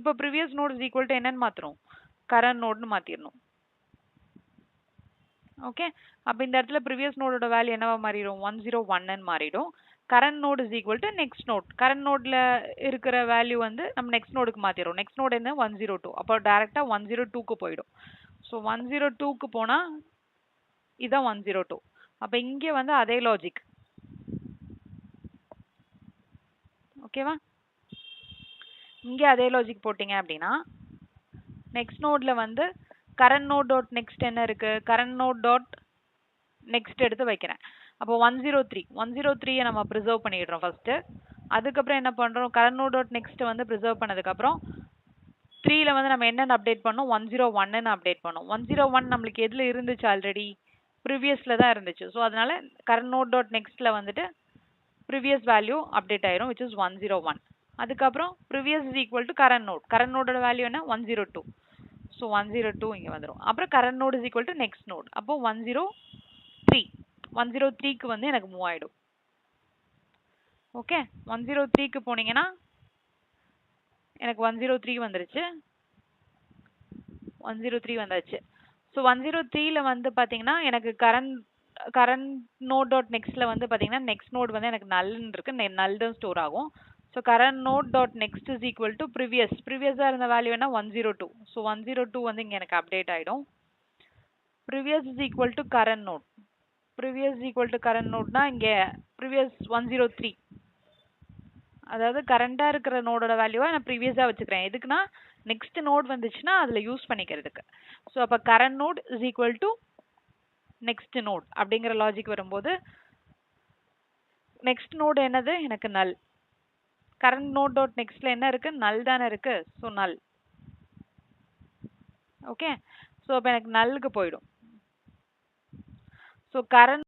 இப்போ previous node is equal to என்னன்னு மாத்துறோம், கரண்ட் நோட்னு மாத்திரணும். ஓகே, அப்போ இந்த இடத்துல ப்ரீவியஸ் நோடோட வேல்யூ என்னவா மாறிடும், 101 மாறிடும். Current node is equal to next node, current நோட்ல இருக்கிற வேல்யூ வந்து நம்ம நெக்ஸ்ட் நோடுக்கு மாத்திரும். நெக்ஸ்ட் நோட் என்ன 102, அப்போ டைரக்டா 102க்கு போயிடும். ஸோ 102க்கு போனா இதான் 102. அப்போ இங்கே வந்து அதே லாஜிக். ஓகேவா, இங்கே அதே லாஜிக் போட்டீங்க அப்படின்னா நெக்ஸ்ட் நோட்ல வந்து கரண்ட் நோட் டாட் நெக்ஸ்ட் என்ன இருக்கு, கரண்ட் நோட் டாட் நெக்ஸ்ட் எடுத்து வைக்கிறேன். அப்போ 103 நம்ம ப்ரிசர்வ் பண்ணிடுறோம் ஃபர்ஸ்ட். அதுக்கப்புறம் என்ன பண்றோம், கரண்ட் நோட் டாட் நெக்ஸ்ட் வந்து ப்ரிசர்வ் பண்ணதுக்கப்புறம் 3ல வந்து நம்ம என்னென்ன அப்டேட் பண்ணோம், 101 அப்டேட் பண்ணோம். 101 நம்மளுக்கு எதுல இருந்துச்சு, ஆல்ரெடி ப்ரீவியஸ்ல தான் இருந்துச்சு. ஸோ அதனால கரண்ட் நோட் டாட் நெக்ஸ்ட்ல வந்துட்டு ப்ரீவியஸ் வேல்யூ அப்டேட் ஆயிரும், which is 101. அதுக்கப்புறம் previous is equal to current நோடோட வேல்யூ என்ன 102. ஸோ 102 இங்கே வந்துடும். அப்புறம் current node is equal to next node, அப்போ 103க்கு வந்து எனக்கு மூவ் ஆயிடும். ஓகே, 103க்கு போனீங்கன்னா எனக்கு 103 வந்துருச்சு, 103 வந்தாச்சு. ஸோ 103ல வந்து பார்த்தீங்கன்னா எனக்கு கரண்ட் நோட் டாட் நெக்ஸ்ட்ல வந்து பார்த்தீங்கன்னா நெக்ஸ்ட் நோட் வந்து எனக்கு நல்னு இருக்கு, நல் தான் ஸ்டோர் ஆகும். So current node dot next is equal to ப்ரீவியஸாக இருந்த வேல்யூ என்ன 102. ஸோ 102 வந்து இங்கே எனக்கு அப்டேட் ஆகிடும். Previous is equal to current node, previous equal to current நோட்னா இங்கே ப்ரீவியஸ் 103, அதாவது கரண்டா இருக்கிற நோடோட வேல்யூவை நான் ப்ரீவியஸா வச்சுக்கிறேன். எதுக்குன்னா நெக்ஸ்ட் நோட் வந்துச்சுன்னா அதுல யூஸ் பண்ணிக்கிறதுக்கு. ஸோ அப்போ current node is equal to next node அப்படிங்கிற லாஜிக் வரும்போது நெக்ஸ்ட் நோட் என்னது எனக்கு நல், கரண்ட் நோட் டாட் நெக்ஸ்ட்ல என்ன இருக்கு, நல் தானே இருக்கு. ஸோ நல். ஓகே, ஸோ அப்போ எனக்கு நல்லுக்கு போயிடும். So current